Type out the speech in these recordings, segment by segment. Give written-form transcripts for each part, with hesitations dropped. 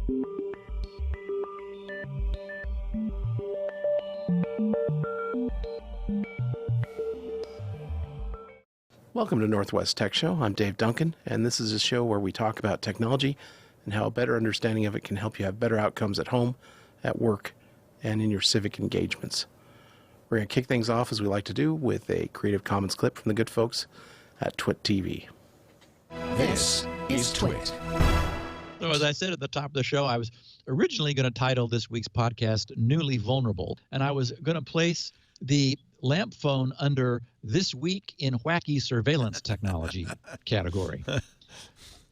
Welcome to Northwest Tech Show. I'm Dave Duncan, and this is a show where we talk about technology and how a better understanding of it can help you have better outcomes at home, at work, and in your civic engagements. We're going to kick things off, as we like to do, with a Creative Commons clip from the good folks at Twit TV. This is Twit. So as I said at the top of the show, I was originally going to title this week's podcast Newly Vulnerable, and I was going to place the lamp phone under This Week in Wacky Surveillance Technology category.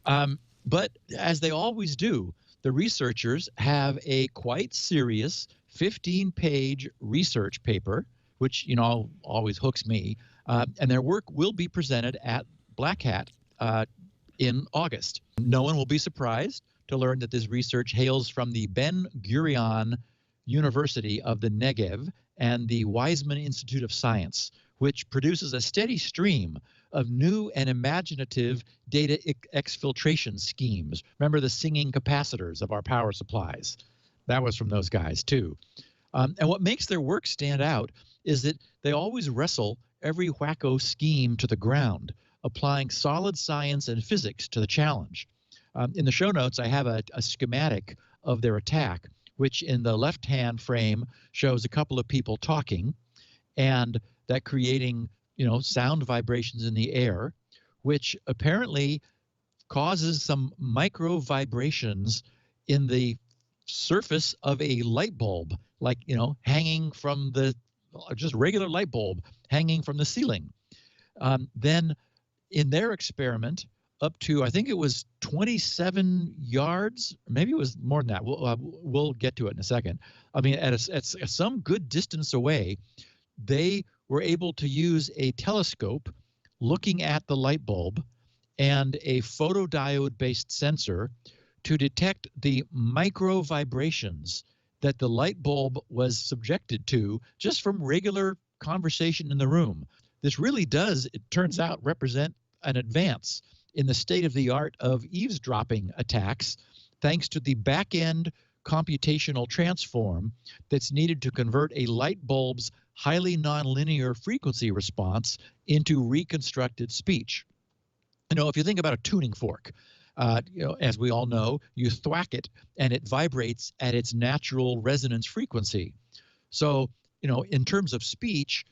But as they always do, the researchers have a quite serious 15-page research paper, which, always hooks me, and their work will be presented at Black Hat in August. No one will be surprised to learn that this research hails from the Ben Gurion University of the Negev and the Weizmann Institute of Science, which produces a steady stream of new and imaginative data exfiltration schemes. Remember the singing capacitors of our power supplies? That was from those guys, too. And what makes their work stand out is that they always wrestle every wacko scheme to the ground, applying solid science and physics to the challenge. In the show notes, I have a schematic of their attack, which in the left-hand frame shows a couple of people talking, and that creating, sound vibrations in the air, which apparently causes some micro vibrations in the surface of a light bulb, like, hanging from the just regular light bulb hanging from the ceiling. Then in their experiment, up to, I think it was 27 yards, maybe it was more than that. We'll get to it in a second. I mean, at some good distance away, they were able to use a telescope looking at the light bulb and a photodiode-based sensor to detect the micro vibrations that the light bulb was subjected to just from regular conversation in the room. This really does, it turns out, represent an advance in the state-of-the-art of eavesdropping attacks, thanks to the back-end computational transform that's needed to convert a light bulb's highly nonlinear frequency response into reconstructed speech. If you think about a tuning fork, as we all know, you thwack it and it vibrates at its natural resonance frequency. So, in terms of speech,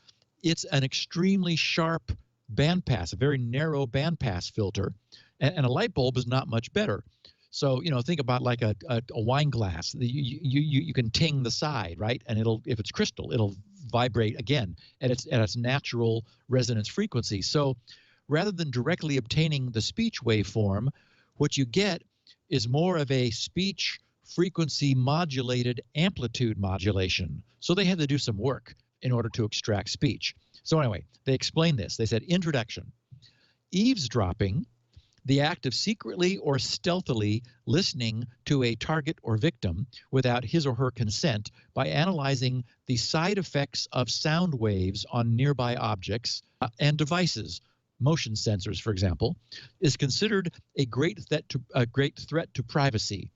it's an extremely sharp bandpass, a very narrow bandpass filter, and a light bulb is not much better. So, think about like a wine glass. You can ting the side, right? And if it's crystal, it'll vibrate again at its natural resonance frequency. So rather than directly obtaining the speech waveform, what you get is more of a speech frequency modulated amplitude modulation. So they had to do some work in order to extract speech. So anyway, they explained this. They said, introduction, eavesdropping, the act of secretly or stealthily listening to a target or victim without his or her consent by analyzing the side effects of sound waves on nearby objects and devices, motion sensors, for example, is considered a great threat to privacy.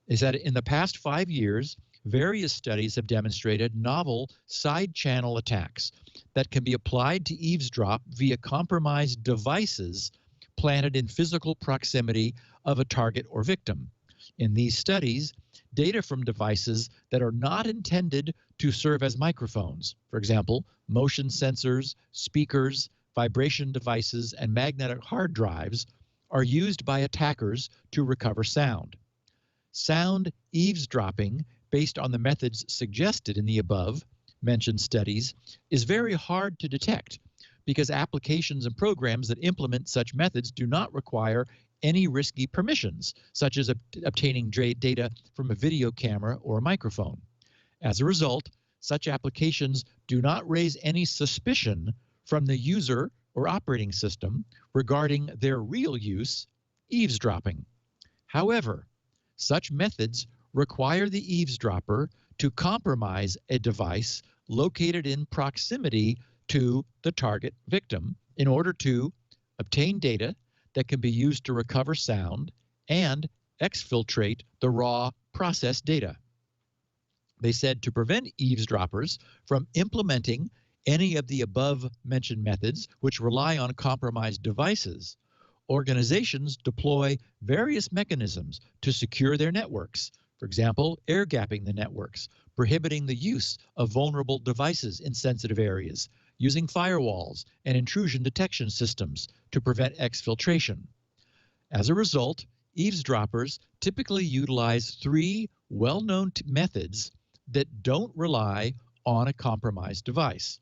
Is that in the past 5 years, various studies have demonstrated novel side-channel attacks that can be applied to eavesdrop via compromised devices planted in physical proximity of a target or victim. In these studies, data from devices that are not intended to serve as microphones, for example, motion sensors, speakers, vibration devices, and magnetic hard drives, are used by attackers to recover sound. Sound eavesdropping, based on the methods suggested in the above-mentioned studies, is very hard to detect because applications and programs that implement such methods do not require any risky permissions, such as obtaining data from a video camera or a microphone. As a result, such applications do not raise any suspicion from the user or operating system regarding their real use, eavesdropping. However, such methods require the eavesdropper to compromise a device located in proximity to the target victim in order to obtain data that can be used to recover sound and exfiltrate the raw process data. They said to prevent eavesdroppers from implementing any of the above-mentioned methods which rely on compromised devices, organizations deploy various mechanisms to secure their networks. For example, air-gapping the networks, prohibiting the use of vulnerable devices in sensitive areas, using firewalls and intrusion detection systems to prevent exfiltration. As a result, eavesdroppers typically utilize three well-known methods that don't rely on a compromised device.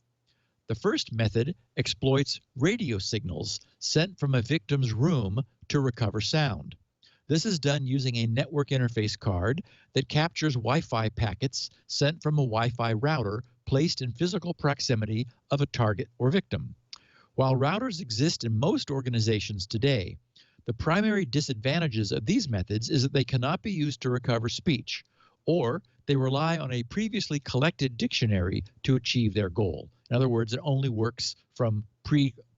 The first method exploits radio signals sent from a victim's room to recover sound. This is done using a network interface card that captures Wi-Fi packets sent from a Wi-Fi router placed in physical proximity of a target or victim. While routers exist in most organizations today, the primary disadvantages of these methods is that they cannot be used to recover speech, or they rely on a previously collected dictionary to achieve their goal. In other words, it only works from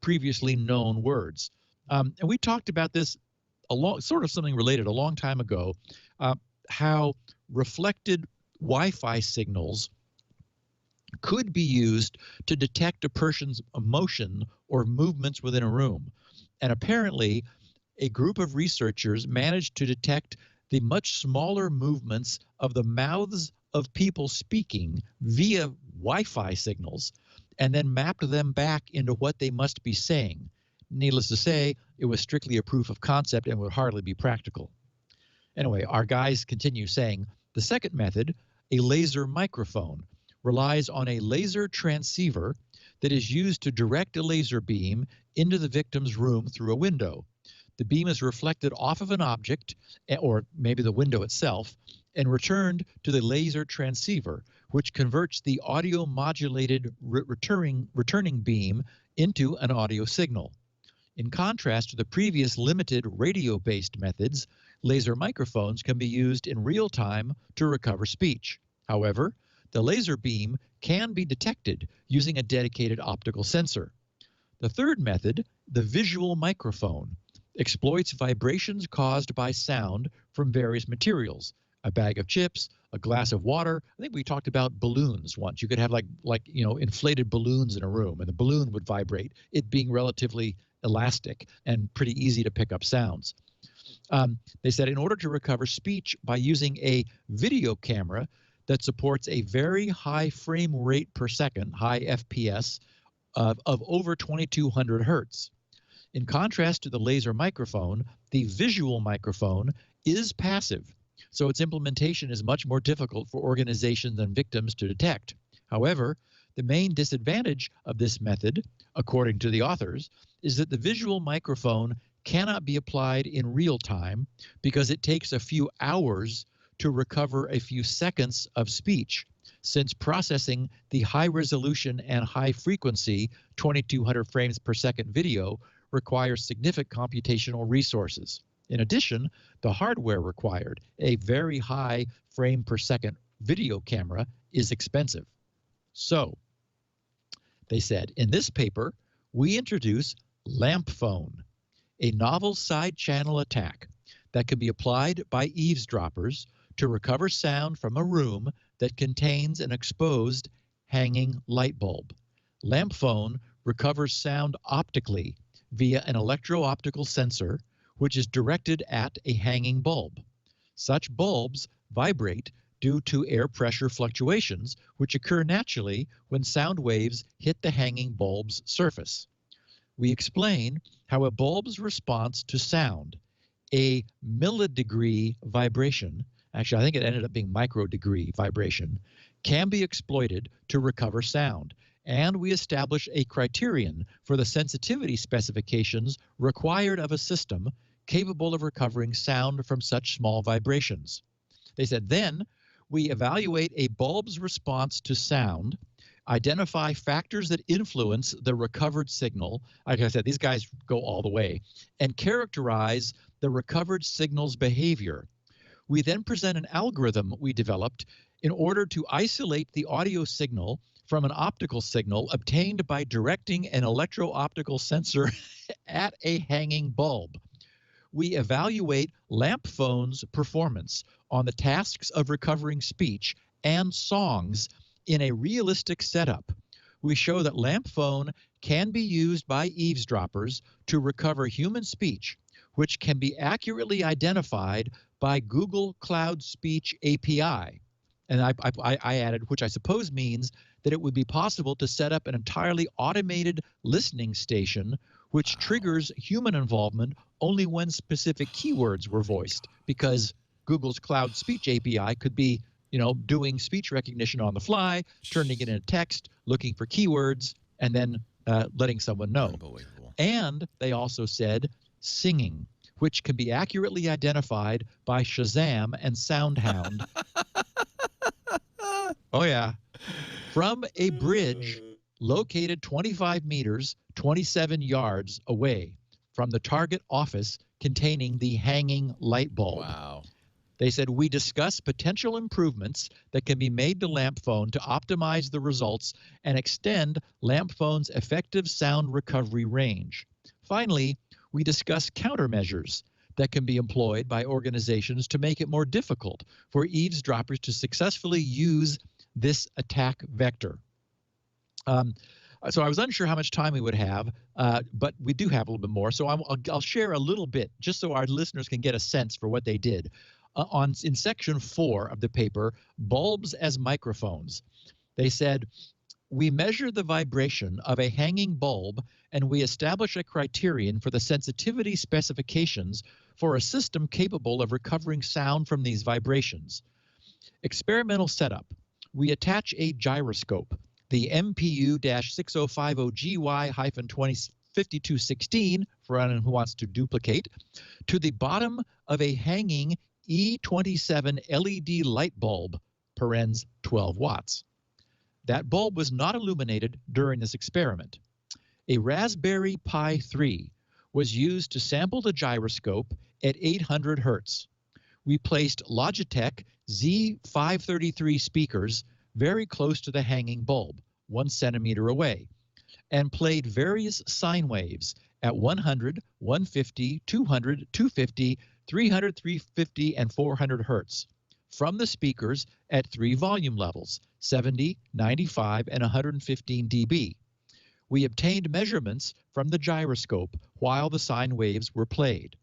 previously known words. And we talked about this sort of something related a long time ago, how reflected Wi-Fi signals could be used to detect a person's emotion or movements within a room. And apparently, a group of researchers managed to detect the much smaller movements of the mouths of people speaking via Wi-Fi signals and then mapped them back into what they must be saying. Needless to say, it was strictly a proof of concept and would hardly be practical. Anyway, our guys continue saying, the second method, a laser microphone, relies on a laser transceiver that is used to direct a laser beam into the victim's room through a window. The beam is reflected off of an object, or maybe the window itself, and returned to the laser transceiver, which converts the audio modulated returning beam into an audio signal. In contrast to the previous limited radio-based methods, laser microphones can be used in real time to recover speech. However, the laser beam can be detected using a dedicated optical sensor. The third method, the visual microphone, exploits vibrations caused by sound from various materials, a bag of chips, a glass of water. I think we talked about balloons once. You could have like inflated balloons in a room, and the balloon would vibrate, it being relatively elastic and pretty easy to pick up sounds. They said in order to recover speech by using a video camera that supports a very high frame rate per second, high FPS, of over 2200 hertz. In contrast to the laser microphone, the visual microphone is passive, so its implementation is much more difficult for organizations and victims to detect. However, the main disadvantage of this method, according to the authors, is that the visual microphone cannot be applied in real time because it takes a few hours to recover a few seconds of speech, since processing the high resolution and high frequency 2200 frames per second video requires significant computational resources. In addition, the hardware required, a very high frame per second video camera, is expensive. So, they said, in this paper, we introduce lamp phone, a novel side channel attack that can be applied by eavesdroppers to recover sound from a room that contains an exposed hanging light bulb. Lamp phone recovers sound optically via an electro-optical sensor, which is directed at a hanging bulb. Such bulbs vibrate due to air pressure fluctuations, which occur naturally when sound waves hit the hanging bulb's surface. We explain how a bulb's response to sound, a millidegree vibration, actually I think it ended up being microdegree vibration, can be exploited to recover sound. And we establish a criterion for the sensitivity specifications required of a system capable of recovering sound from such small vibrations. They said, then we evaluate a bulb's response to sound, identify factors that influence the recovered signal. Like I said, these guys go all the way, and characterize the recovered signal's behavior. We then present an algorithm we developed in order to isolate the audio signal from an optical signal obtained by directing an electro-optical sensor at a hanging bulb. we evaluate lamp phones' performance on the tasks of recovering speech and songs in a realistic setup. We show that lamp phone can be used by eavesdroppers to recover human speech, which can be accurately identified by Google Cloud Speech API. And I added, which I suppose means that it would be possible to set up an entirely automated listening station which triggers human involvement only when specific keywords were voiced, because Google's Cloud Speech API could be, doing speech recognition on the fly, turning it into text, looking for keywords, and then letting someone know. Unbelievable. And they also said singing, which can be accurately identified by Shazam and SoundHound. Oh, yeah. From a bridge located 25 meters, 27 yards away from the target office containing the hanging light bulb. Wow. They said, we discuss potential improvements that can be made to lamp phone to optimize the results and extend lamp phone's effective sound recovery range. Finally, we discuss countermeasures that can be employed by organizations to make it more difficult for eavesdroppers to successfully use this attack vector. So I was unsure how much time we would have, but we do have a little bit more. So I'll share a little bit just so our listeners can get a sense for what they did. In section 4 of the paper, bulbs as microphones, they said, we measure the vibration of a hanging bulb and we establish a criterion for the sensitivity specifications for a system capable of recovering sound from these vibrations. Experimental setup. We attach a gyroscope, the MPU-6050GY-205216, for anyone who wants to duplicate, to the bottom of a hanging E27 LED light bulb, parens 12 watts. That bulb was not illuminated during this experiment. A Raspberry Pi 3 was used to sample the gyroscope at 800 hertz. We placed Logitech Z533 speakers very close to the hanging bulb, 1 centimeter away, and played various sine waves at 100, 150, 200, 250, 300, 350, and 400 hertz from the speakers at 3 volume levels, 70, 95, and 115 dB. We obtained measurements from the gyroscope while the sine waves were played.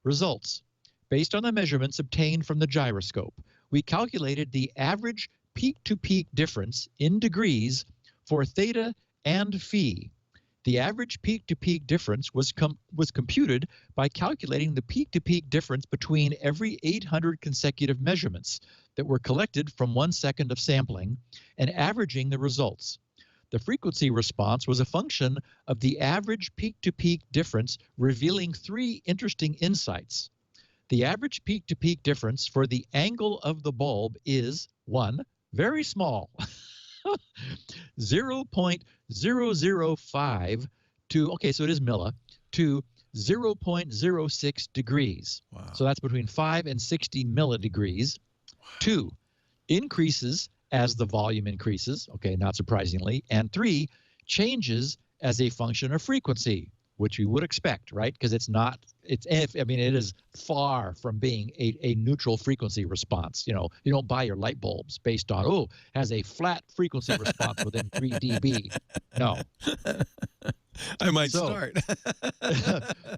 Results. Based on the measurements obtained from the gyroscope, we calculated the average peak-to-peak difference in degrees for theta and phi. The average peak-to-peak difference was computed by calculating the peak-to-peak difference between every 800 consecutive measurements that were collected from 1 second of sampling and averaging the results. The frequency response was a function of the average peak-to-peak difference, revealing 3 interesting insights. The average peak-to-peak difference for the angle of the bulb is 1, very small, 0.005 to, okay, so it is milli, to 0.06 degrees. Wow. So that's between 5 and 60 millidegrees. Wow. 2, increases as the volume increases, okay, not surprisingly. And 3, changes as a function of frequency, which we would expect, right? Because it is far from being a neutral frequency response. You don't buy your light bulbs based on, has a flat frequency response within 3 dB. No. I might start.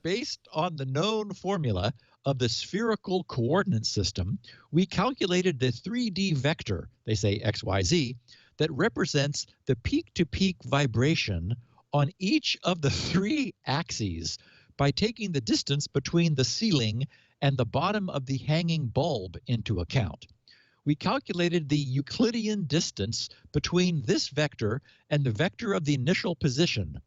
Based on the known formula of the spherical coordinate system, we calculated the 3D vector, they say XYZ, that represents the peak-to-peak vibration on each of the 3 axes by taking the distance between the ceiling and the bottom of the hanging bulb into account. We calculated the Euclidean distance between this vector and the vector of the initial position.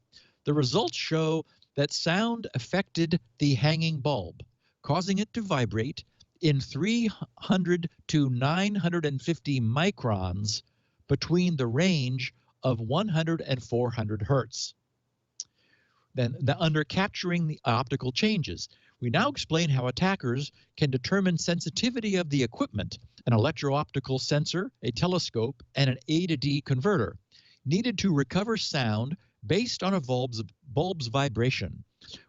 The results show that sound affected the hanging bulb, causing it to vibrate in 300 to 950 microns between the range of 100 and 400 hertz. Then, under capturing the optical changes, we now explain how attackers can determine sensitivity of the equipment, an electro-optical sensor, a telescope, and an A to D converter, needed to recover sound based on a bulb's vibration.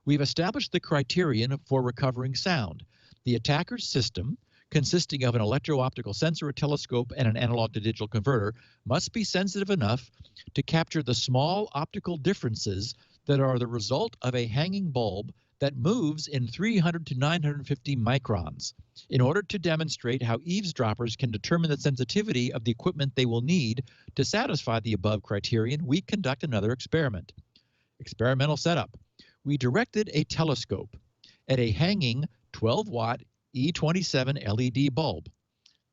We've established the criterion for recovering sound. The attacker's system, consisting of an electro-optical sensor, a telescope, and an analog-to-digital converter, must be sensitive enough to capture the small optical differences that are the result of a hanging bulb that moves in 300 to 950 microns. In order to demonstrate how eavesdroppers can determine the sensitivity of the equipment they will need to satisfy the above criterion, we conduct another experiment. Experimental setup. We directed a telescope at a hanging 12-watt E27 LED bulb.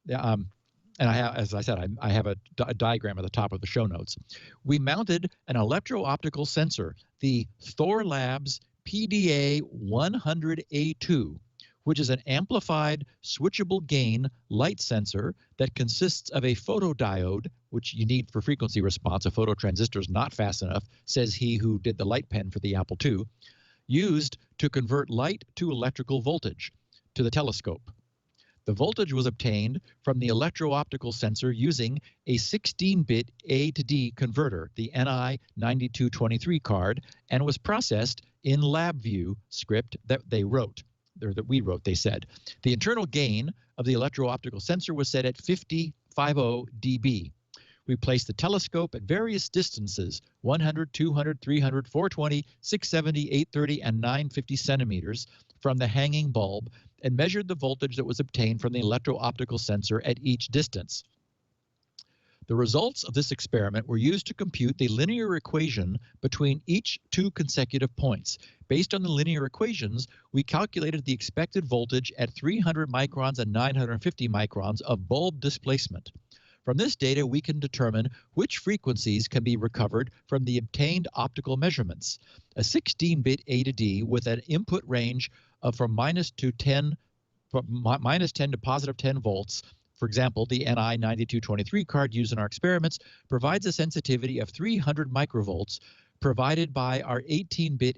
And I have, as I said, I have a diagram at the top of the show notes. We mounted an electro-optical sensor, the Thor Labs PDA 100A2, which is an amplified switchable gain light sensor that consists of a photodiode, which you need for frequency response. A phototransistor is not fast enough, says he who did the light pen for the Apple II, used to convert light to electrical voltage to the telescope. The voltage was obtained from the electro-optical sensor using a 16-bit A to D converter, the NI 9223 card, and was processed in LabVIEW script that they wrote, or that we wrote, they said. The internal gain of the electro-optical sensor was set at 50 dB. We placed the telescope at various distances, 100, 200, 300, 420, 670, 830, and 950 centimeters from the hanging bulb, and measured the voltage that was obtained from the electro-optical sensor at each distance. The results of this experiment were used to compute the linear equation between each two consecutive points. Based on the linear equations, we calculated the expected voltage at 300 microns and 950 microns of bulb displacement. From this data, we can determine which frequencies can be recovered from the obtained optical measurements. A 16-bit A to D with an input range of from minus 10 to positive 10 volts. For example, the NI 9223 card used in our experiments provides a sensitivity of 300 microvolts provided by our 16-bit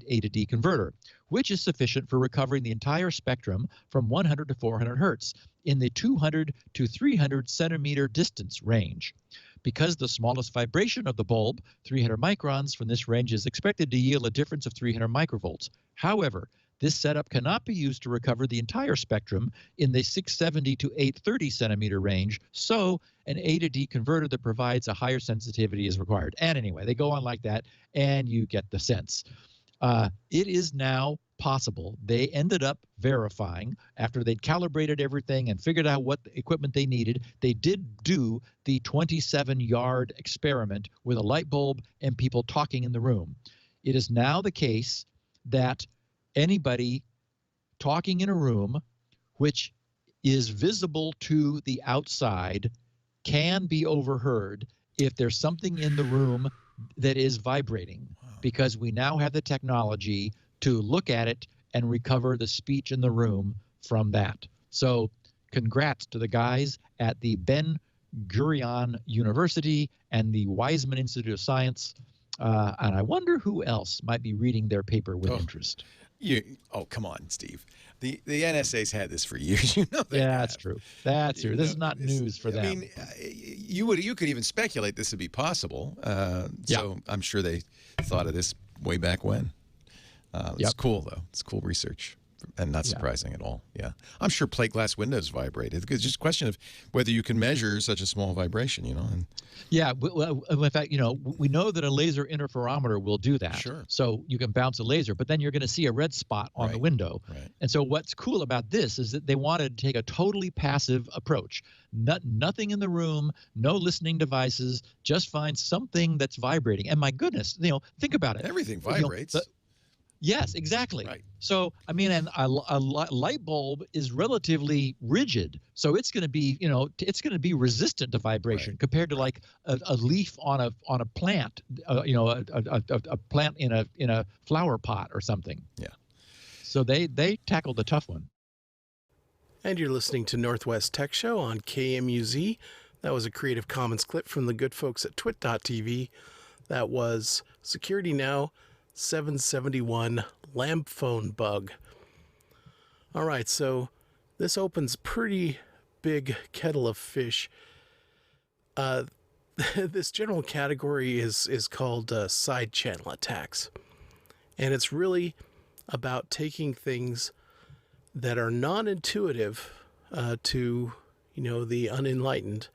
A to D converter, which is sufficient for recovering the entire spectrum from 100 to 400 hertz in the 200 to 300 centimeter distance range. Because the smallest vibration of the bulb, 300 microns, from this range is expected to yield a difference of 300 microvolts. However, this setup cannot be used to recover the entire spectrum in the 670 to 830 centimeter range, so an A to D converter that provides a higher sensitivity is required. And anyway, they go on like that, and you get the sense. It is now possible. They ended up verifying after they'd calibrated everything and figured out what equipment they needed. They did do the 27-yard experiment with a light bulb and people talking in the room. It is now the case that anybody talking in a room which is visible to the outside can be overheard if there's something in the room that is vibrating, because we now have the technology to look at it and recover the speech in the room from that. So congrats to the guys at the Ben Gurion University and the Weizmann Institute of Science. And I wonder who else might be reading their paper with interest. Come on, Steve. The NSA's had this for years. You know that. Yeah, that's true. That's true. This is not news for them. I mean, you could even speculate this would be possible. So I'm sure they thought of this way back when. It's cool, though. It's cool research and not surprising at all. Yeah. I'm sure plate glass windows vibrate. It's just a question of whether you can measure such a small vibration, you know. And well, in fact, we know that a laser interferometer will do that. Sure. So you can bounce a laser, but then you're going to see a red spot on the window. Right. And so what's cool about this is that they wanted to take a totally passive approach. Nothing in the room, no listening devices, just find something that's vibrating. And my goodness, think about it. Everything vibrates. Yes, exactly. Right. So, I mean, and a light bulb is relatively rigid, so it's going to be, it's going to be resistant to vibration compared to like a leaf on a plant, a plant in a flower pot or something. Yeah. So they tackled the tough one. And you're listening to Northwest Tech Show on KMUZ. That was a Creative Commons clip from the good folks at twit.tv. That was Security Now 771 lamp phone bug. All right, so this opens pretty big kettle of fish. This general category is called side channel attacks. And it's really about taking things that are non-intuitive to, the unenlightened,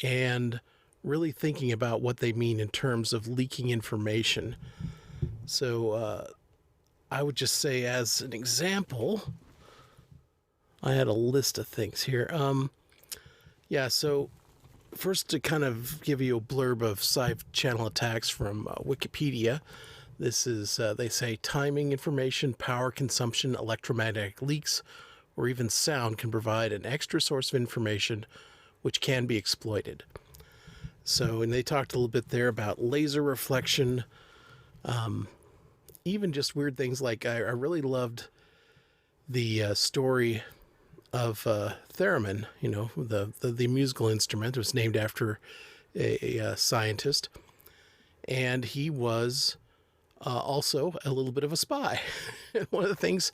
and really thinking about what they mean in terms of leaking information. So I would just say, as an example, I had a list of things here. So first, to kind of give you a blurb of side channel attacks from Wikipedia. This is, they say, timing information, power consumption, electromagnetic leaks, or even sound can provide an extra source of information which can be exploited. So, and they talked a little bit there about laser reflection, even just weird things like, I really loved the story of theremin, the musical instrument. It was named after a scientist, and he was also a little bit of a spy. One of the things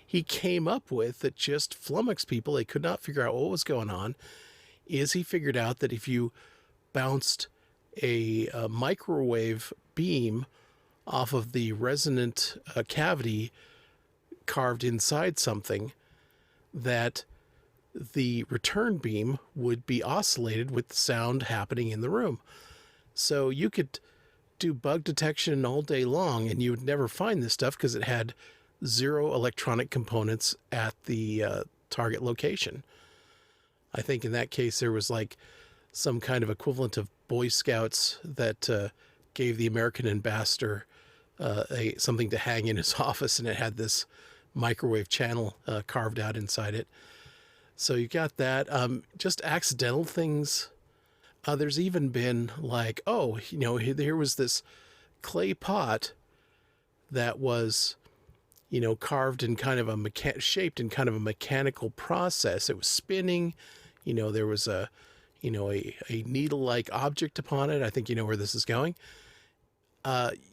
he came up with that just flummoxed people, they could not figure out what was going on, is he figured out that if you bounced a microwave beam off of the resonant cavity carved inside something, that the return beam would be oscillated with the sound happening in the room. So you could do bug detection all day long and you would never find this stuff because it had zero electronic components at the target location. I think in that case there was like some kind of equivalent of Boy Scouts that gave the American ambassador something to hang in his office, and it had this microwave channel carved out inside it. So you got that. Just accidental things. There's even been like, here was this clay pot that was, carved in kind of shaped in kind of a mechanical process. It was spinning. There was a needle-like object upon it. I think you know where this is going.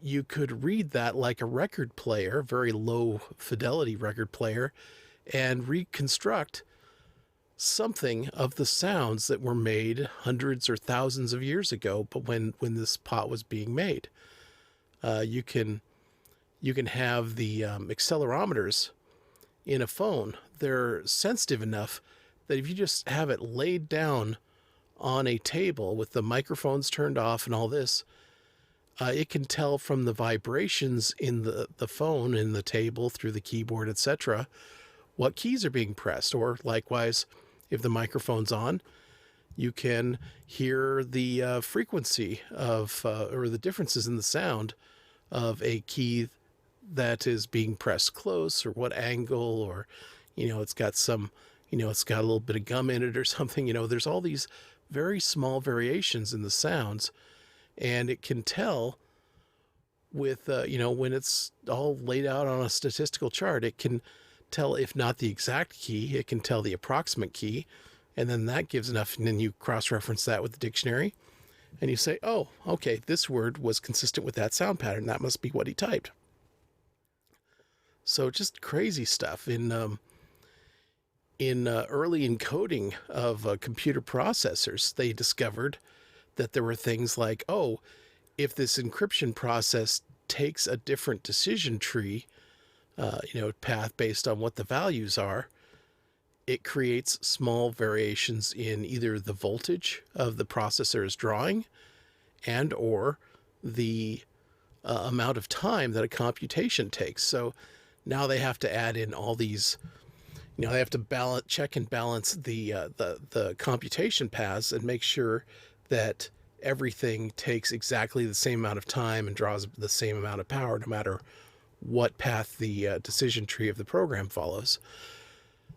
You could read that like a record player, very low fidelity record player, and reconstruct something of the sounds that were made hundreds or thousands of years ago, but when this pot was being made. You can have the accelerometers in a phone. They're sensitive enough that if you just have it laid down on a table with the microphones turned off and all this, it can tell from the vibrations in the phone, in the table, through the keyboard, etc., what keys are being pressed. Or likewise, if the microphone's on, you can hear the frequency of, or the differences in the sound of a key that is being pressed close, or what angle, or, it's got some, it's got a little bit of gum in it or something. There's all these very small variations in the sounds, and it can tell with, when it's all laid out on a statistical chart, it can tell, if not the exact key, it can tell the approximate key, and then that gives enough, and then you cross-reference that with the dictionary, and you say, oh, okay, this word was consistent with that sound pattern. That must be what he typed. So just crazy stuff. In early encoding of computer processors, they discovered that there were things like, if this encryption process takes a different decision tree, path based on what the values are, it creates small variations in either the voltage of the processor is drawing and or the amount of time that a computation takes. So now they have to add in all these, they have to check and balance the computation paths and make sure that everything takes exactly the same amount of time and draws the same amount of power, no matter what path the decision tree of the program follows.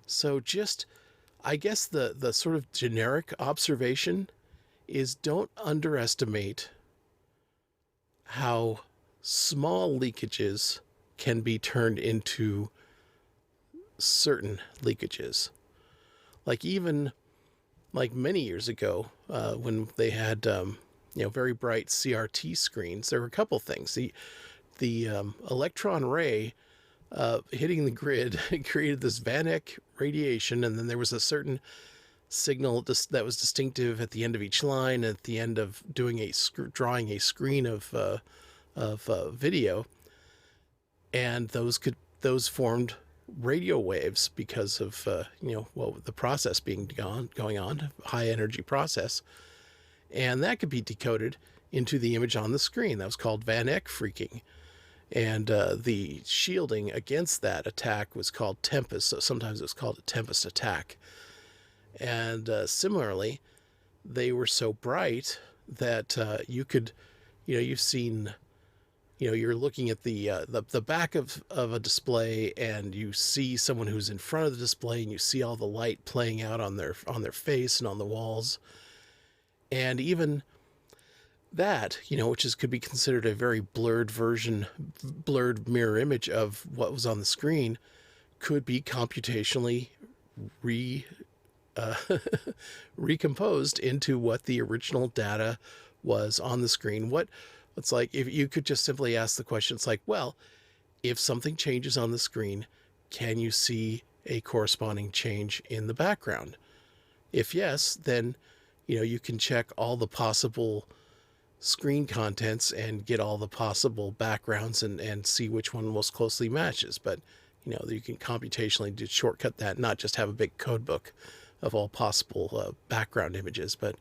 So just, I guess the sort of generic observation is, don't underestimate how small leakages can be turned into certain leakages. Like even like many years ago, when they had very bright CRT screens, there were a couple things. The electron ray hitting the grid created this Van Eck radiation, and then there was a certain signal that was distinctive at the end of each line, at the end of doing drawing a screen of video. and those formed radio waves because of the process going on, high energy process, and that could be decoded into the image on the screen. That was called Van Eck freaking, and the shielding against that attack was called Tempest. So sometimes it was called a Tempest attack, and similarly, they were so bright that you could, you've seen. You're looking at the back of a display, and you see someone who's in front of the display, and you see all the light playing out on their face and on the walls. And even that, which could be considered a very blurred mirror image of what was on the screen, could be computationally recomposed into what the original data was on the screen. It's like if you could just simply ask the question, it's like, well, if something changes on the screen, can you see a corresponding change in the background? If yes, then, you can check all the possible screen contents and get all the possible backgrounds and see which one most closely matches. But, you can computationally shortcut that, not just have a big code book of all possible background images. But,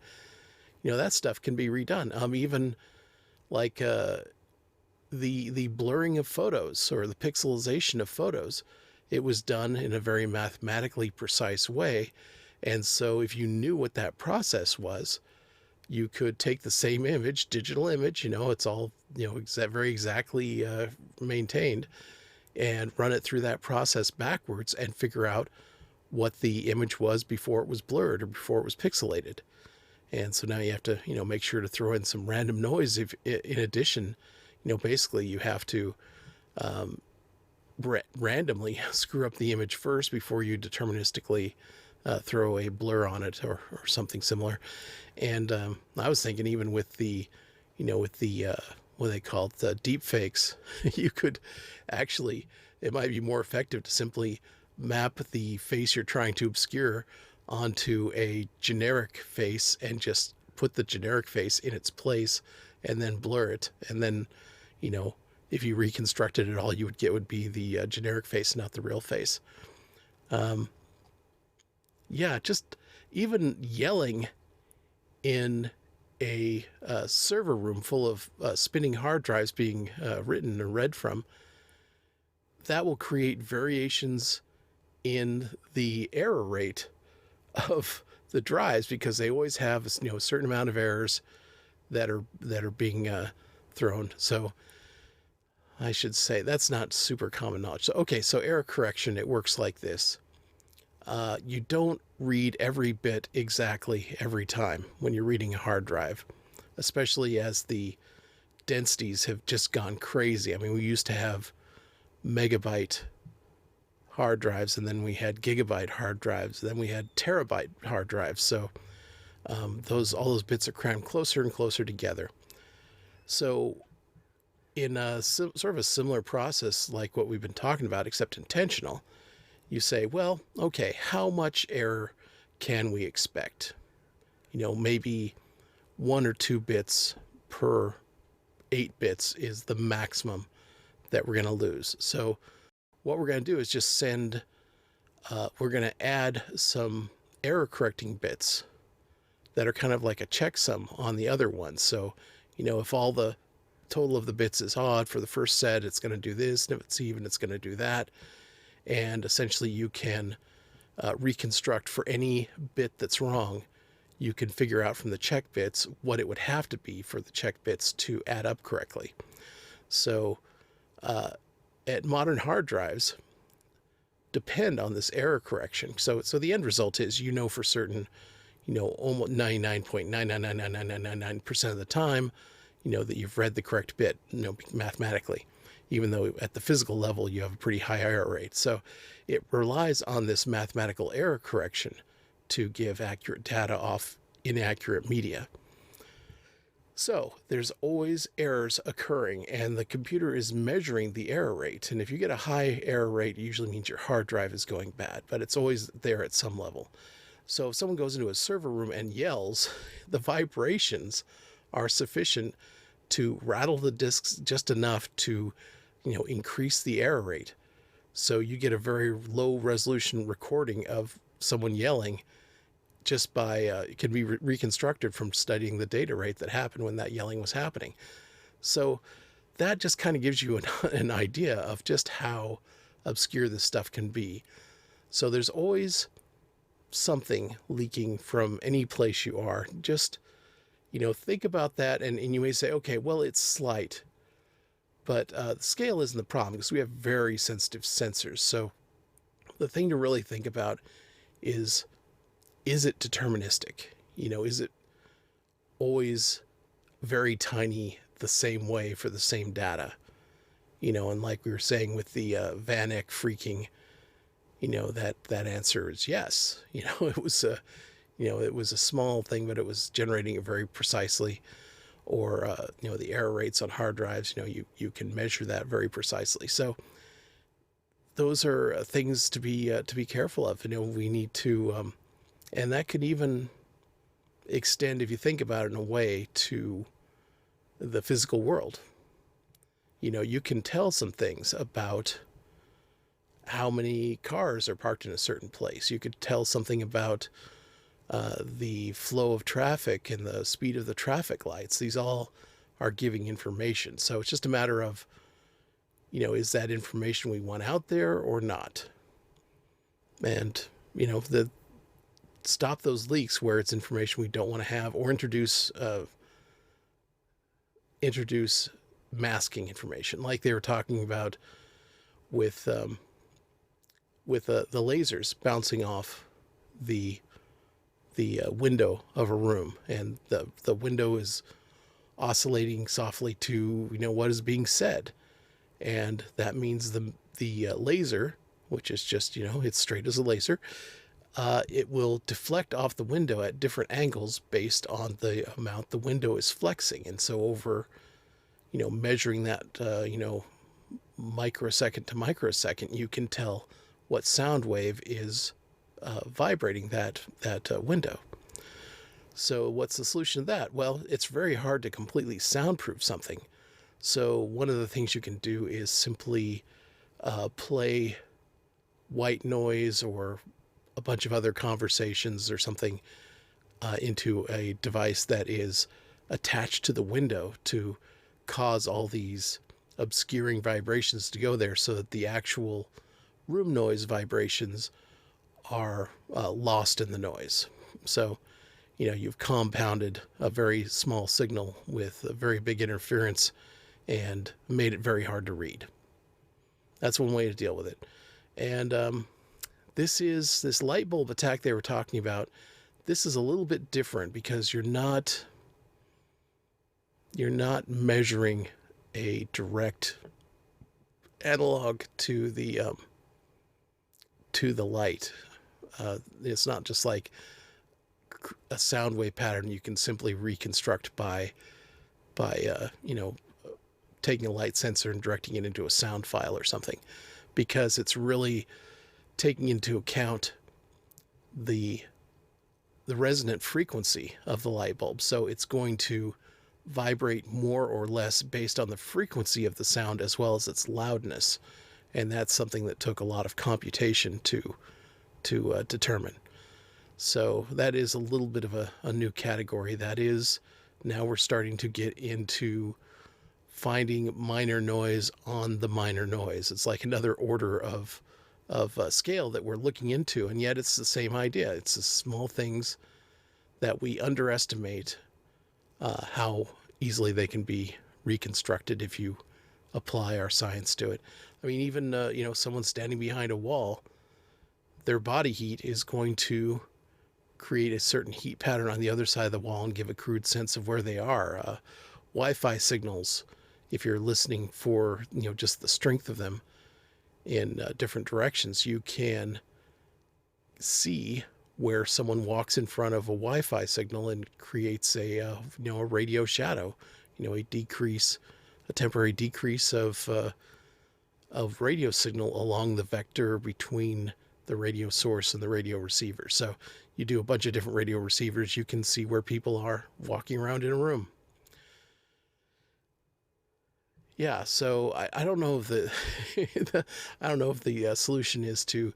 that stuff can be redone. Even like the blurring of photos or the pixelization of photos, it was done in a very mathematically precise way. And so if you knew what that process was, you could take the same image, digital image, it's all, very exactly maintained, and run it through that process backwards and figure out what the image was before it was blurred or before it was pixelated. And so now you have to, make sure to throw in some random noise. If in addition, basically you have to randomly screw up the image first before you deterministically throw a blur on it or something similar. And I was thinking even with the, what they call it, the deep fakes, you could actually, it might be more effective to simply map the face you're trying to obscure onto a generic face and just put the generic face in its place and then blur it. And then, if you reconstructed it, all you would get would be the generic face, not the real face. Just even yelling in a server room full of spinning hard drives being written or read from, that will create variations in the error rate of the drives, because they always have a certain amount of errors that are being thrown. So I should say that's not super common knowledge. So error correction, it works like this. You don't read every bit exactly every time when you're reading a hard drive, especially as the densities have just gone crazy. I mean, we used to have megabyte hard drives, and then we had gigabyte hard drives, then we had terabyte hard drives. So all those bits are crammed closer and closer together. So in sort of a similar process like what we've been talking about, except intentional, you say, well, okay, how much error can we expect? Maybe 1 or 2 bits per 8 bits is the maximum that we're going to lose. So what we're going to do is just we're going to add some error correcting bits that are kind of like a checksum on the other ones. So, if all the total of the bits is odd for the first set, it's going to do this, and if it's even, it's going to do that. And essentially you can reconstruct for any bit that's wrong. You can figure out from the check bits what it would have to be for the check bits to add up correctly. So at modern hard drives depend on this error correction. So the end result is, for certain, almost 99.9999999% of the time, that you've read the correct bit, mathematically, even though at the physical level you have a pretty high error rate. So it relies on this mathematical error correction to give accurate data off inaccurate media. So there's always errors occurring, and the computer is measuring the error rate. And if you get a high error rate, it usually means your hard drive is going bad, but it's always there at some level. So if someone goes into a server room and yells, the vibrations are sufficient to rattle the disks just enough to increase the error rate. So you get a very low resolution recording of someone yelling just by, it can be reconstructed from studying the data rate that happened when that yelling was happening. So that just kind of gives you an idea of just how obscure this stuff can be. So there's always something leaking from any place you are. Just, think about that, and you may say, okay, well, it's slight. But the scale isn't the problem because we have very sensitive sensors. So the thing to really think about is it deterministic? Is it always very tiny the same way for the same data? And like we were saying with the Van Eck phreaking, that answer is yes. It was a small thing, but it was generating it very precisely. Or, the error rates on hard drives, you can measure that very precisely. So those are things to be careful of. We need to, and that could even extend, if you think about it in a way, to the physical world. You can tell some things about how many cars are parked in a certain place. You could tell something about the flow of traffic and the speed of the traffic lights. These all are giving information. So it's just a matter of, is that information we want out there or not? And, stop those leaks where it's information we don't want to have, or introduce masking information, like they were talking about with the lasers bouncing off the window of a room, and the window is oscillating softly to what is being said, and that means the laser, which is just it's straight as a laser, it will deflect off the window at different angles based on the amount the window is flexing. And so over measuring that microsecond to microsecond, you can tell what sound wave is vibrating that window. So what's the solution to that? Well, it's very hard to completely soundproof something. So one of the things you can do is simply play white noise or a bunch of other conversations or something into a device that is attached to the window to cause all these obscuring vibrations to go there, so that the actual room noise vibrations are lost in the noise. So, you've compounded a very small signal with a very big interference and made it very hard to read. That's one way to deal with it. And this light bulb attack they were talking about, this is a little bit different because you're not measuring a direct analog to the light. It's not just like a sound wave pattern you can simply reconstruct by taking a light sensor and directing it into a sound file or something, because it's really taking into account the resonant frequency of the light bulb. So it's going to vibrate more or less based on the frequency of the sound as well as its loudness. And that's something that took a lot of computation to determine. So that is a little bit of a new category. That is, now we're starting to get into finding minor noise on the minor noise. It's like another order of scale that we're looking into, and yet it's the same idea. It's the small things that we underestimate how easily they can be reconstructed if you apply our science to it. I mean, even someone standing behind a wall, their body heat is going to create a certain heat pattern on the other side of the wall and give a crude sense of where they are. Wi-Fi signals, if you're listening for just the strength of them in different directions, you can see where someone walks in front of a Wi-Fi signal and creates a radio shadow, a temporary decrease of radio signal along the vector between the radio source and the radio receiver. So you do a bunch of different radio receivers, you can see where people are walking around in a room. Yeah, so I don't know if I don't know if the solution is to,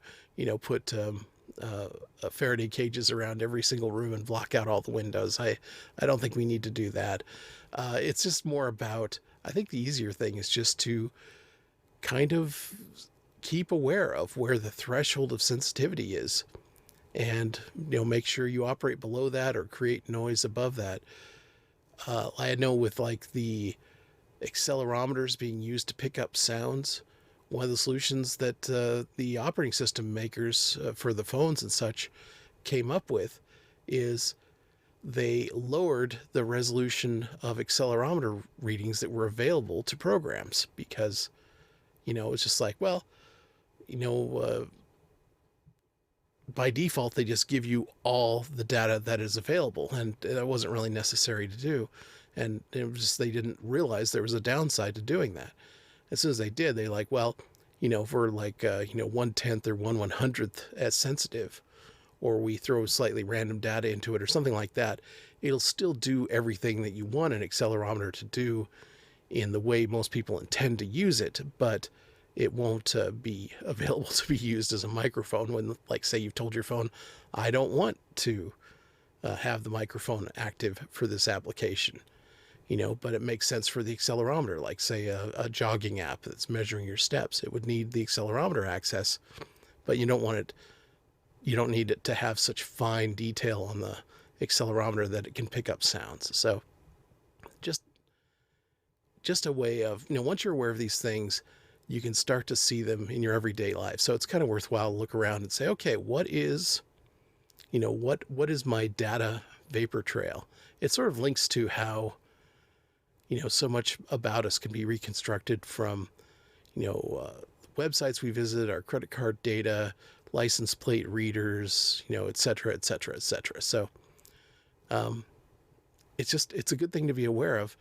put Faraday cages around every single room and block out all the windows. I don't think we need to do that. It's just more about, I think the easier thing is just to kind of keep aware of where the threshold of sensitivity is, and make sure you operate below that or create noise above that. I know with like the accelerometers being used to pick up sounds, one of the solutions that the operating system makers for the phones and such came up with is they lowered the resolution of accelerometer readings that were available to programs, because it's just like, well, by default they just give you all the data that is available, and that wasn't really necessary to do. And it was just, they didn't realize there was a downside to doing that. As soon as they did, they like, well, if we're like 1/10 or 1/100th as sensitive, or we throw slightly random data into it or something like that, it'll still do everything that you want an accelerometer to do in the way most people intend to use it, but it won't be available to be used as a microphone when, like, say you've told your phone, I don't want to have the microphone active for this application, but it makes sense for the accelerometer, like say a jogging app that's measuring your steps. It would need the accelerometer access, but you don't need it to have such fine detail on the accelerometer that it can pick up sounds. So just a way of, once you're aware of these things, you can start to see them in your everyday life. So it's kind of worthwhile to look around and say, okay, what is my data vapor trail? It sort of links to how, so much about us can be reconstructed from, websites we visit, our credit card data, license plate readers, et cetera, et cetera, et cetera. So it's a good thing to be aware of.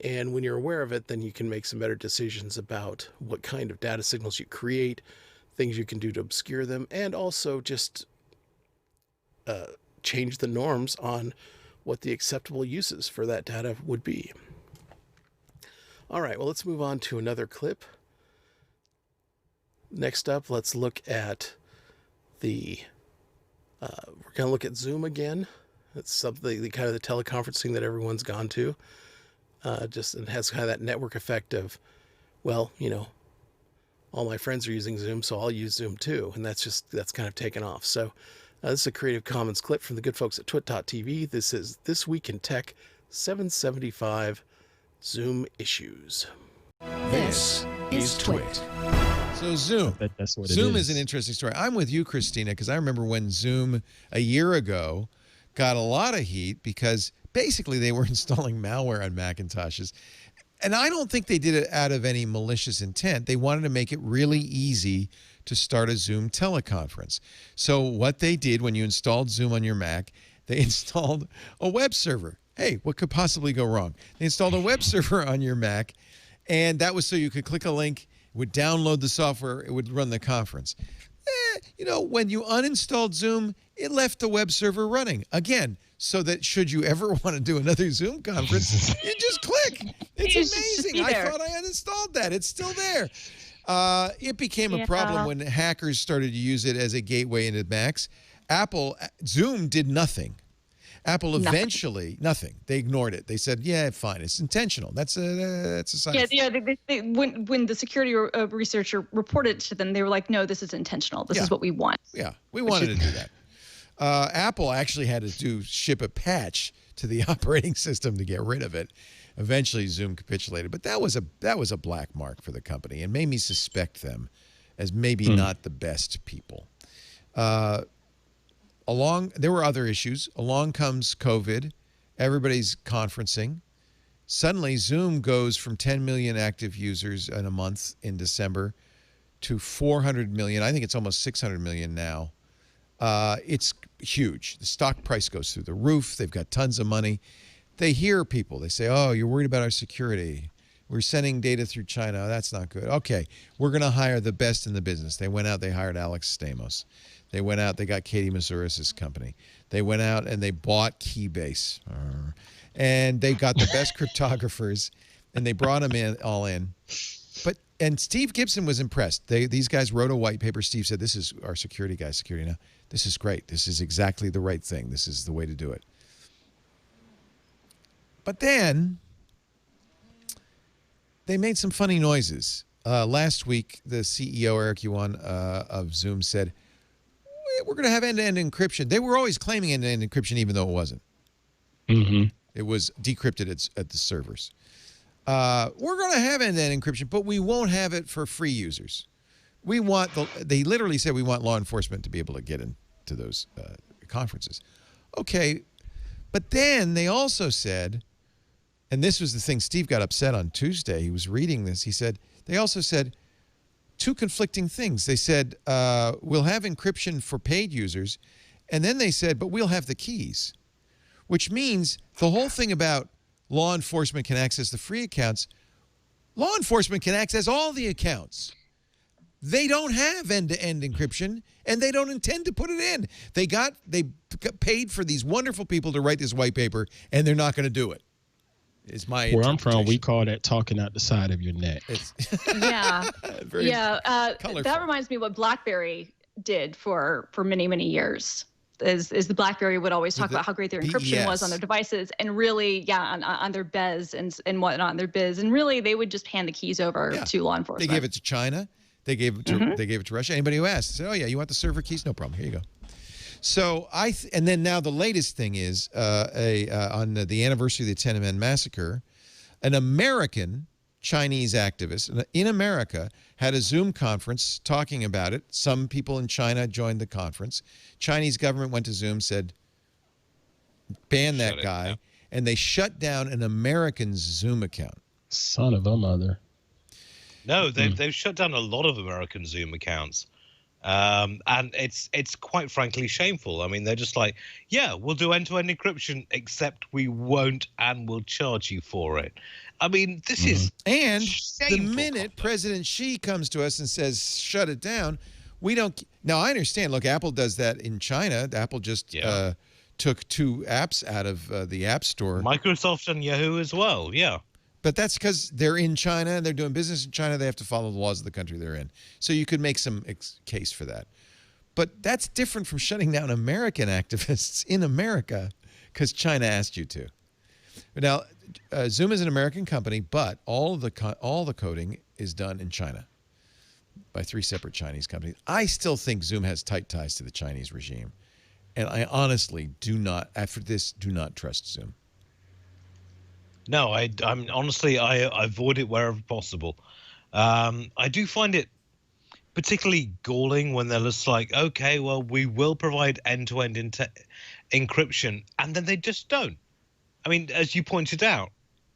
And when you're aware of it, then you can make some better decisions about what kind of data signals you create, things you can do to obscure them, and also just change the norms on what the acceptable uses for that data would be. All right, well, let's move on to another clip. Next up, let's look at we're going to look at Zoom again. It's something, the kind of the teleconferencing that everyone's gone to. And has kind of that network effect of, well, all my friends are using Zoom, so I'll use Zoom too. And that's kind of taken off. So this is a Creative Commons clip from the good folks at twit.tv. This is This Week in Tech 775 Zoom Issues. This is Twit. So Zoom. That's what Zoom it is an interesting story. I'm with you, Christina, because I remember when Zoom a year ago got a lot of heat because basically they were installing malware on Macintoshes. And I don't think they did it out of any malicious intent. They wanted to make it really easy to start a Zoom teleconference. So what they did when you installed Zoom on your Mac, they installed a web server. Hey, what could possibly go wrong? They installed a web server on your Mac, and that was so you could click a link, it would download the software, it would run the conference. When you uninstalled Zoom, it left the web server running again, so that should you ever want to do another Zoom conference, you just click. It's amazing. I thought I uninstalled that. It's still there. It became a problem when hackers started to use it as a gateway into Macs. Zoom did nothing. Apple eventually, nothing. They ignored it. They said, yeah, fine. It's intentional. That's a side effect. Yeah. When the security researcher reported to them, they were like, no, this is intentional. This is what we want. Yeah, we wanted to do that. Apple actually had to ship a patch to the operating system to get rid of it. Eventually, Zoom capitulated. But that was a black mark for the company and made me suspect them as maybe not the best people. There were other issues. Along comes COVID. Everybody's conferencing. Suddenly, Zoom goes from 10 million active users in a month in December to 400 million. I think it's almost 600 million now. It's huge. The stock price goes through the roof. They've got tons of money. They hear people. They say, oh, you're worried about our security. We're sending data through China. That's not good. Okay, we're going to hire the best in the business. They went out, they hired Alex Stamos. They went out, they got Katie Mazouras' company. They went out and they bought Keybase. And they got the best cryptographers. and they brought them in all in. And Steve Gibson was impressed. These guys wrote a white paper. Steve said, "This is our security guy, security now. This is great. This is exactly the right thing. This is the way to do it." But then they made some funny noises. Last week, the CEO, Eric Yuan of Zoom, said, "We're going to have end-to-end encryption." They were always claiming end-to-end encryption, even though it wasn't. Mm-hmm. It was decrypted at the servers. We're going to have end-to-end encryption, but we won't have it for free users. They literally said we want law enforcement to be able to get into those conferences. Okay, but then they also said, and this was the thing, Steve got upset on Tuesday. He was reading this. They also said two conflicting things. They said, we'll have encryption for paid users, and then they said, but we'll have the keys, which means the whole thing about law enforcement can access the free accounts. Law enforcement can access all the accounts. They don't have end-to-end encryption, and they don't intend to put it in. They got paid for these wonderful people to write this white paper, and they're not going to do it. Is my Where I'm from, we call that talking out the side of your neck. Yeah. colorful. That reminds me what BlackBerry did for many, many years. Is the BlackBerry would always talk about how great their encryption was on their devices, and really, on their BES and whatnot, on their BIS, and really they would just hand the keys over to law enforcement. They gave it to China. They gave it to Russia. Anybody who asked said, "Oh yeah, you want the server keys? No problem. Here you go." So and then now the latest thing is on the anniversary of the Tiananmen massacre, an American Chinese activist in America had a Zoom conference talking about it. Some people in China joined the conference. Chinese government went to Zoom, said, ban that guy, and they shut down an American Zoom account. Son of a mother. No, they've shut down a lot of American Zoom accounts. And it's quite frankly shameful. I mean, they're just like, yeah, we'll do end-to-end encryption, except we won't, and we'll charge you for it. I mean, this is and shameful the minute conduct. President Xi comes to us and says, shut it down, we don't. Now, I understand. Look, Apple does that in China. Apple just took 2 apps out of the App Store. Microsoft and Yahoo as well, yeah. But that's because they're in China and they're doing business in China. They have to follow the laws of the country they're in. So you could make some case for that. But that's different from shutting down American activists in America because China asked you to. Now, Zoom is an American company, but all the coding is done in China by 3 separate Chinese companies. I still think Zoom has tight ties to the Chinese regime. And I honestly do not trust Zoom. No, I'm honestly, I avoid it wherever possible. I do find it particularly galling when they're just like, okay, well, we will provide end-to-end encryption, and then they just don't. I mean, as you pointed out,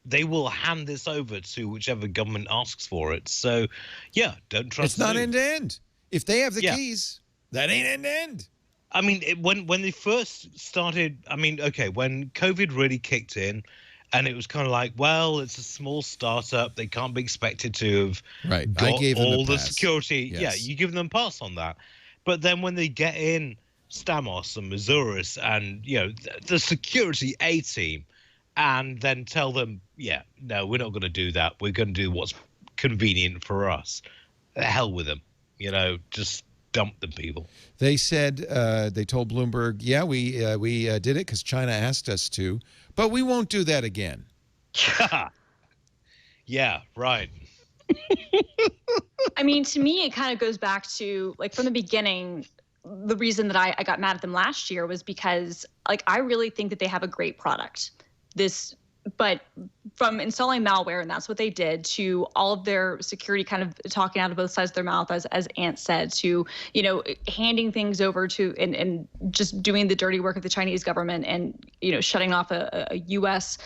they will hand this over to whichever government asks for it. So, yeah, don't trust. It's not Zoom. end-to-end. If they have the keys, that ain't end-to-end. I mean, when they first started, I mean, okay, when COVID really kicked in, and it was kind of like, well, it's a small startup. They can't be expected to have got I gave them all the pass. security. Yes. Yeah, you give them a pass on that. But then when they get in Stamos and Mazuris and, the security A team, and then tell them, yeah, no, we're not going to do that. We're going to do what's convenient for us. The hell with them. Just dump them, people. They said, they told Bloomberg, yeah, we did it because China asked us to, but we won't do that again. Yeah, right. I mean, to me, it kind of goes back to, like, from the beginning, the reason that I got mad at them last year was because, like, I really think that they have a great product. But from installing malware, and that's what they did, to all of their security kind of talking out of both sides of their mouth, as Ant said, to, handing things over to and just doing the dirty work of the Chinese government and, shutting off a U.S.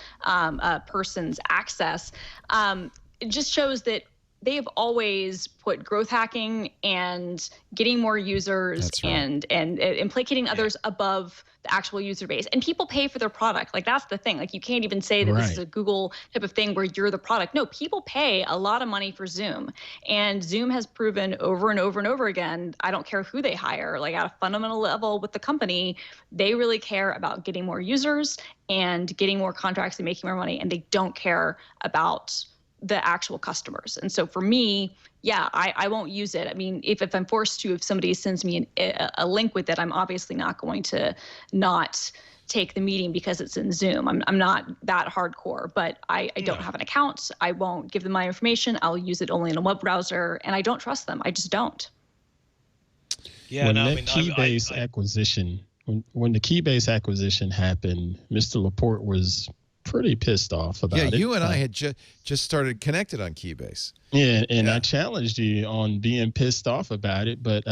Person's access, it just shows that they have always put growth hacking and getting more users and placating others above the actual user base. And people pay for their product. Like, that's the thing. Like, you can't even say that this is a Google type of thing where you're the product. No, people pay a lot of money for Zoom. And Zoom has proven over and over and over again, I don't care who they hire, like, at a fundamental level with the company, they really care about getting more users and getting more contracts and making more money. And they don't care about the actual customers. And so for me, yeah, I won't use it. I mean, if I'm forced to, if somebody sends me a link with it, I'm obviously not going to not take the meeting because it's in Zoom. I'm not that hardcore, but I don't have an account. I won't give them my information. I'll use it only in a web browser, and I don't trust them. I just don't. Yeah, when no, that I mean, Keybase acquisition, when the Keybase acquisition happened, Mr. Laporte was pretty pissed off about it. Yeah, you and I had just started connected on Keybase. Yeah, and I challenged you on being pissed off about it, but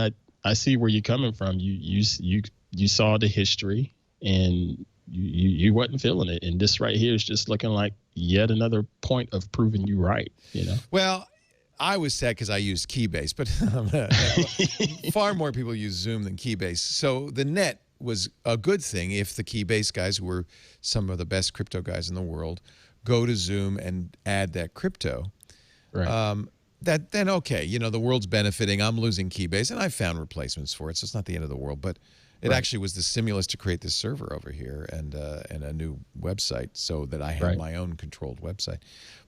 I see where you're coming from. You saw the history, and you wasn't feeling it, and this right here is just looking like yet another point of proving you right. You know. Well, I was sad because I used Keybase, but far more people use Zoom than Keybase. So the net was a good thing if the Keybase guys, who were some of the best crypto guys in the world, go to Zoom and add that crypto. Right. Then okay, the world's benefiting. I'm losing Keybase, and I found replacements for it, so it's not the end of the world. But it actually was the stimulus to create this server over here and a new website, so that I have my own controlled website,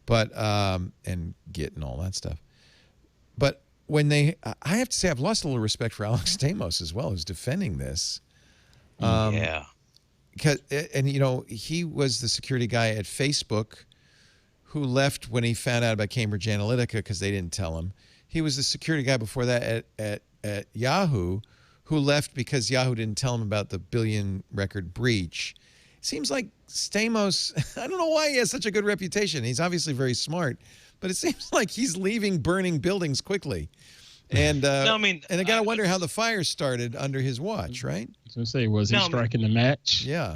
but and Git and all that stuff. But when I have to say, I've lost a little respect for Alex Stamos as well, who's defending this. Yeah. And he was the security guy at Facebook who left when he found out about Cambridge Analytica because they didn't tell him. He was the security guy before that at Yahoo, who left because Yahoo didn't tell him about the billion record breach. It seems like Stamos, I don't know why he has such a good reputation. He's obviously very smart, but it seems like he's leaving burning buildings quickly. And no, I mean, and I gotta wonder how the fire started under his watch, right? I was gonna say, was he striking the match? Yeah.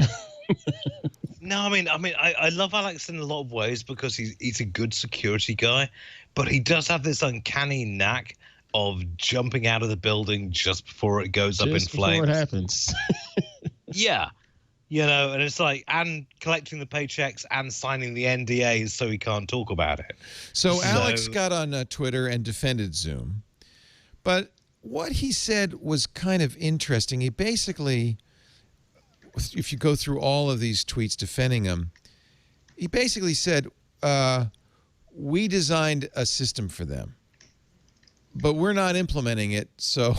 No, I love Alex in a lot of ways because he's a good security guy, but he does have this uncanny knack of jumping out of the building just before it goes up in flames. Before it happens. Yeah. And it's like, and collecting the paychecks and signing the NDAs so he can't talk about it. So Alex got on Twitter and defended Zoom. But what he said was kind of interesting. He basically, if you go through all of these tweets defending him, he basically said, we designed a system for them, but we're not implementing it, so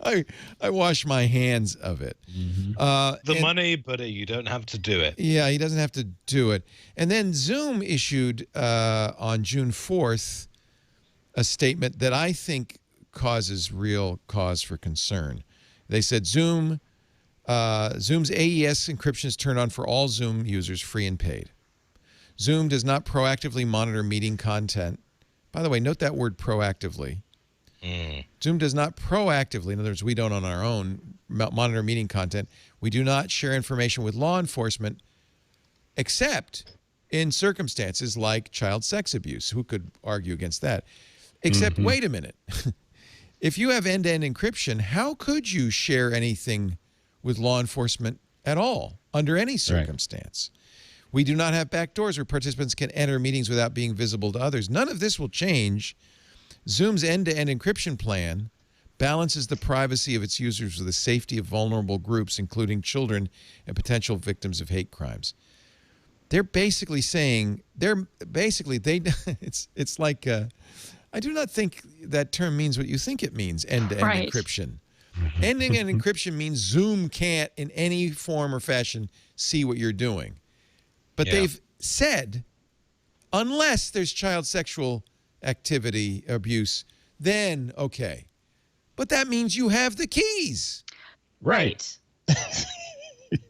I wash my hands of it. Mm-hmm. Money, but you don't have to do it. Yeah, he doesn't have to do it. And then Zoom issued on June 4th a statement that I think causes real cause for concern. They said Zoom's AES encryption is turned on for all Zoom users, free and paid. Zoom does not proactively monitor meeting content. By the way, note that word proactively. Zoom does not proactively, in other words, we don't on our own, monitor meeting content. We do not share information with law enforcement except in circumstances like child sex abuse. Who could argue against that? Except, wait a minute. If you have end-to-end encryption, how could you share anything with law enforcement at all under any circumstance? Right. We do not have backdoors where participants can enter meetings without being visible to others. None of this will change. Zoom's end-to-end encryption plan balances the privacy of its users with the safety of vulnerable groups, including children and potential victims of hate crimes. They're basically saying, it's like, I do not think that term means what you think it means, end-to-end encryption. End-to-end encryption means Zoom can't in any form or fashion see what you're doing. But they've said, unless there's child sexual activity, abuse, then okay. But that means you have the keys. Right.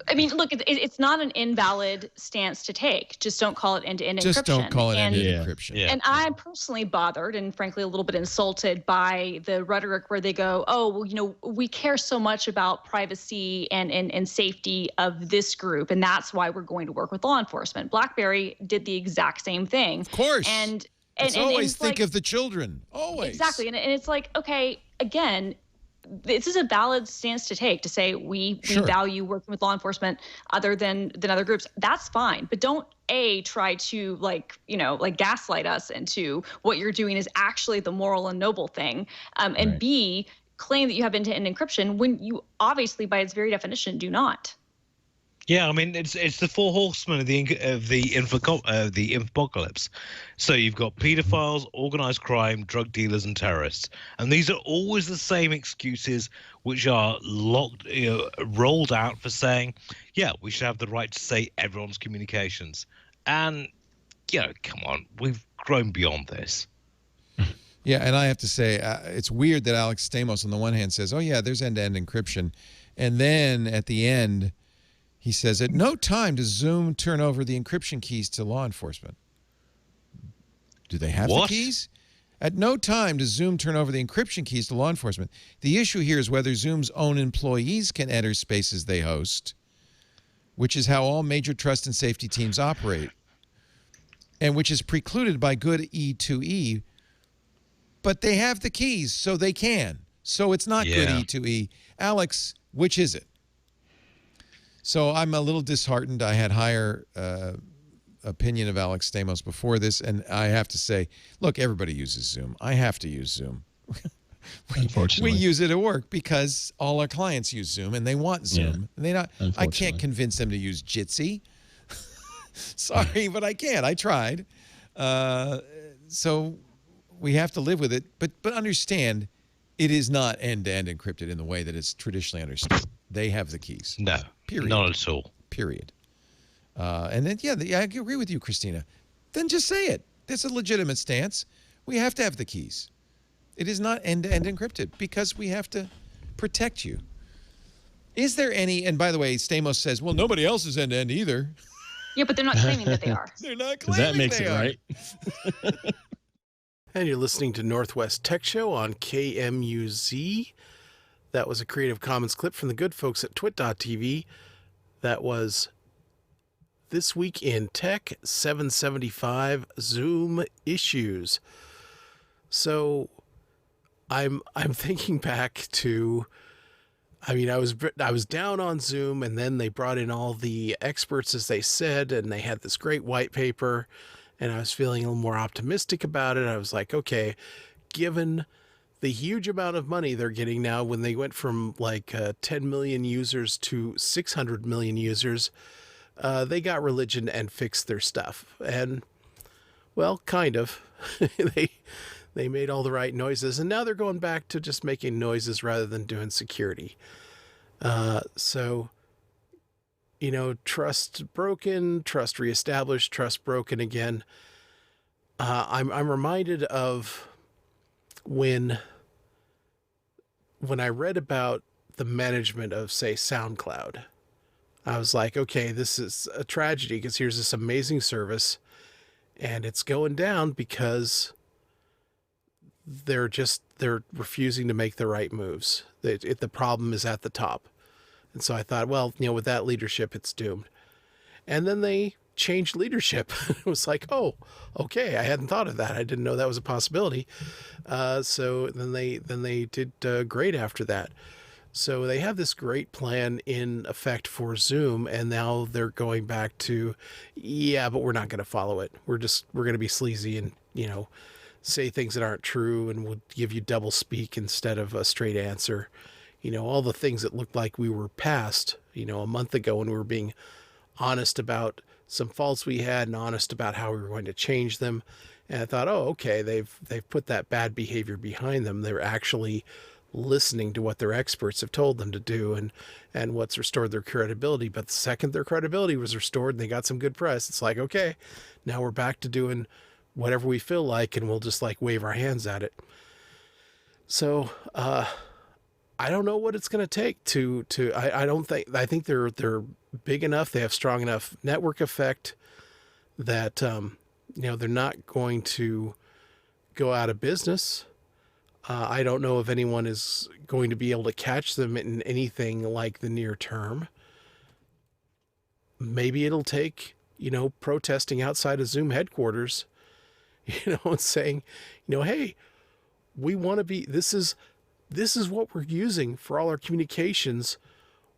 I mean, look, it's not an invalid stance to take. Just don't call it end-to-end encryption. Just don't call it end-to-end encryption. Yeah. And I'm personally bothered and frankly a little bit insulted by the rhetoric where they go, oh, well, we care so much about privacy and safety of this group, and that's why we're going to work with law enforcement. BlackBerry did the exact same thing. Of course. And always think of the children. Always. Exactly. And it's like, okay, again, this is a valid stance to take, to say we value working with law enforcement other than other groups. That's fine. But don't try to gaslight us into what you're doing is actually the moral and noble thing. And B, claim that you have end-to-end encryption when you obviously by its very definition do not. Yeah, I mean it's the four horsemen of the infocalypse. So you've got pedophiles, organized crime, drug dealers, and terrorists, and these are always the same excuses, which are rolled out for saying, yeah, we should have the right to say everyone's communications, and come on, we've grown beyond this. Yeah, and I have to say, it's weird that Alex Stamos on the one hand says, oh yeah, there's end-to-end encryption, and then at the end, he says, at no time does Zoom turn over the encryption keys to law enforcement. Do they have the keys? At no time does Zoom turn over the encryption keys to law enforcement. The issue here is whether Zoom's own employees can enter spaces they host, which is how all major trust and safety teams operate, and which is precluded by good E2E. But they have the keys, so they can. So it's not good E2E. Alex, which is it? So I'm a little disheartened. I had higher opinion of Alex Stamos before this, and I have to say, look, everybody uses Zoom. I have to use Zoom. Unfortunately. We use it at work because all our clients use Zoom, and they want Zoom. Yeah, I can't convince them to use Jitsi. Sorry, but I can't. I tried. So we have to live with it, but understand it is not end-to-end encrypted in the way that it's traditionally understood. They have the keys. No, period. Not at all. Period. And then, I agree with you, Christina. Then just say it. That's a legitimate stance. We have to have the keys. It is not end-to-end encrypted because we have to protect you. Is there any, and by the way, Stamos says, well, nobody else is end-to-end either. Yeah, but they're not claiming that they are. They're not Because claiming that makes they it are. right. And you're listening to Northwest Tech Show on KMUZ. That was a Creative Commons clip from the good folks at twit.tv. That was This Week in Tech 775 Zoom Issues. So I'm thinking back to, I mean, I was down on Zoom, and then they brought in all the experts, as they said, and they had this great white paper, and I was feeling a little more optimistic about it. I was like, okay, given the huge amount of money they're getting now, when they went from like 10 million users to 600 million users, they got religion and fixed their stuff. And, well, kind of. They made all the right noises, and now they're going back to just making noises rather than doing security. So, trust broken, trust reestablished, trust broken again. I'm reminded of when I read about the management of, say, SoundCloud. I was like, okay, this is a tragedy because here's this amazing service, and it's going down because they're refusing to make the right moves. The problem is at the top. And so I thought, well, with that leadership, it's doomed. And then they changed leadership. It was like, oh, okay, I hadn't thought of that. I didn't know that was a possibility. So then they did great after that. So they have this great plan in effect for Zoom, and now they're going back to, yeah, but we're not going to follow it. We're going to be sleazy and, say things that aren't true, and we'll give you double speak instead of a straight answer. All the things that looked like we were past, a month ago, when we were being honest about some faults we had and honest about how we were going to change them. And I thought, oh, okay, they've put that bad behavior behind them. They're actually listening to what their experts have told them to do and what's restored their credibility. But the second their credibility was restored and they got some good press, it's like, okay, now we're back to doing whatever we feel like, and we'll just like wave our hands at it. So, I don't know what it's going to take I think they're big enough. They have strong enough network effect that, they're not going to go out of business. I don't know if anyone is going to be able to catch them in anything like the near term. Maybe it'll take, protesting outside of Zoom headquarters, and saying, hey, we want to be, this is what we're using for all our communications.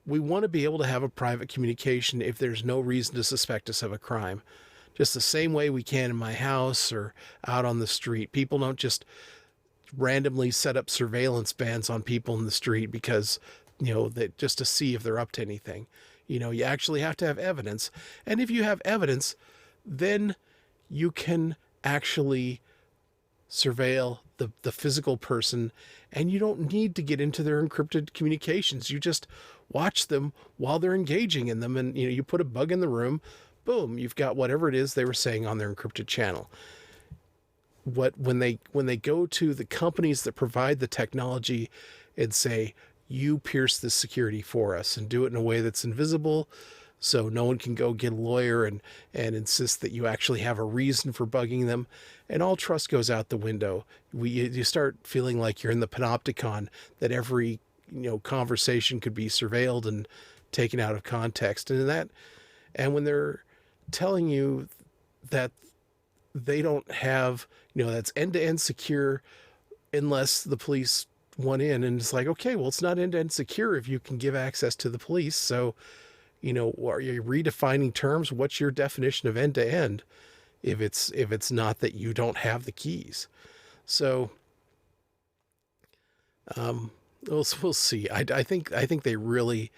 We want to be able to have a private communication if there's no reason to suspect us of a crime. Just the same way we can in my house or out on the street. People don't just randomly set up surveillance bans on people in the street because that just to see if they're up to anything. You actually have to have evidence. And if you have evidence, then you can actually surveil the physical person, and you don't need to get into their encrypted communications. You just watch them while they're engaging in them, and you put a bug in the room, boom, you've got whatever it is they were saying on their encrypted channel. When they go to the companies that provide the technology and say, you pierce this security for us and do it in a way that's invisible, so no one can go get a lawyer and insist that you actually have a reason for bugging them, and all trust goes out the window. You start feeling like you're in the panopticon, that every conversation could be surveilled and taken out of context, and when they're telling you that they don't have that's end-to-end secure unless the police want in, and it's like, okay, well, it's not end-to-end secure if you can give access to the police. So are you redefining terms? What's your definition of end-to-end if it's not that you don't have the keys? So we'll see. I think they really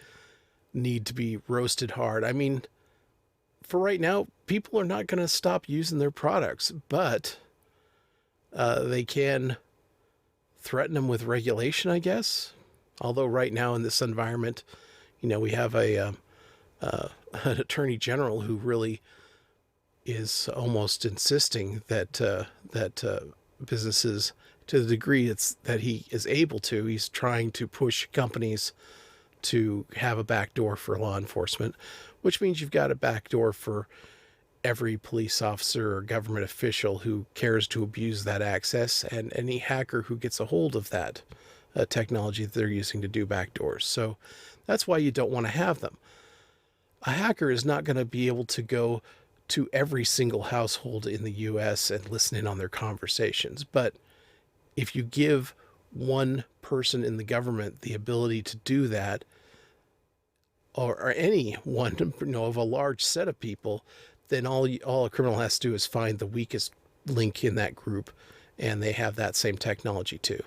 need to be roasted hard. I mean, for right now, people are not going to stop using their products, but they can threaten them with regulation, I guess. Although right now in this environment, we have an attorney general who really is almost insisting that businesses, to the degree that he is able to, he's trying to push companies to have a backdoor for law enforcement, which means you've got a backdoor for every police officer or government official who cares to abuse that access, and any hacker who gets a hold of that technology that they're using to do backdoors. So that's why you don't want to have them. A hacker is not going to be able to go to every single household in the U.S. and listen in on their conversations. But if you give one person in the government the ability to do that, or any one, of a large set of people, then all a criminal has to do is find the weakest link in that group, and they have that same technology too.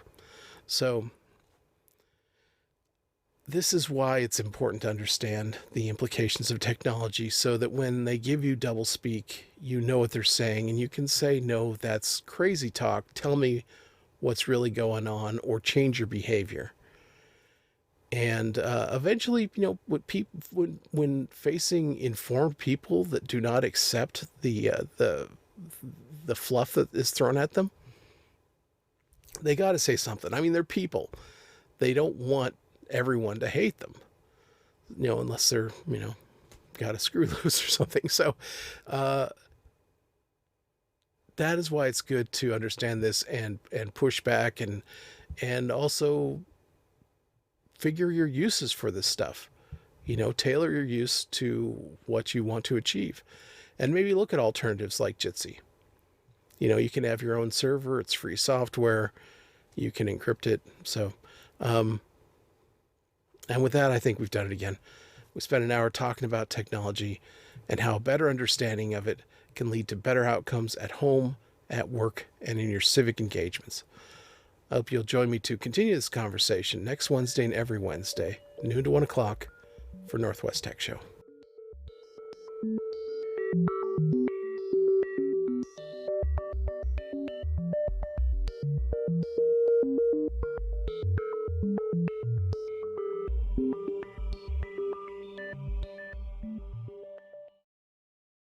So this is why it's important to understand the implications of technology, so that when they give you doublespeak, you know what they're saying, and you can say, no, that's crazy talk. Tell me what's really going on, or change your behavior. And eventually, when facing informed people that do not accept the fluff that is thrown at them, they got to say something. I mean, they're people. They don't want everyone to hate them, unless they're, got a screw loose or something. So that is why it's good to understand this and push back and also figure your uses for this stuff. Tailor your use to what you want to achieve, and maybe look at alternatives like Jitsi. You can have your own server. It's free software. You can encrypt it. So, and with that, I think we've done it again. We spent an hour talking about technology and how a better understanding of it can lead to better outcomes at home, at work, and in your civic engagements. I hope you'll join me to continue this conversation next Wednesday and every Wednesday, noon to 1 o'clock, for Northwest Tech Show.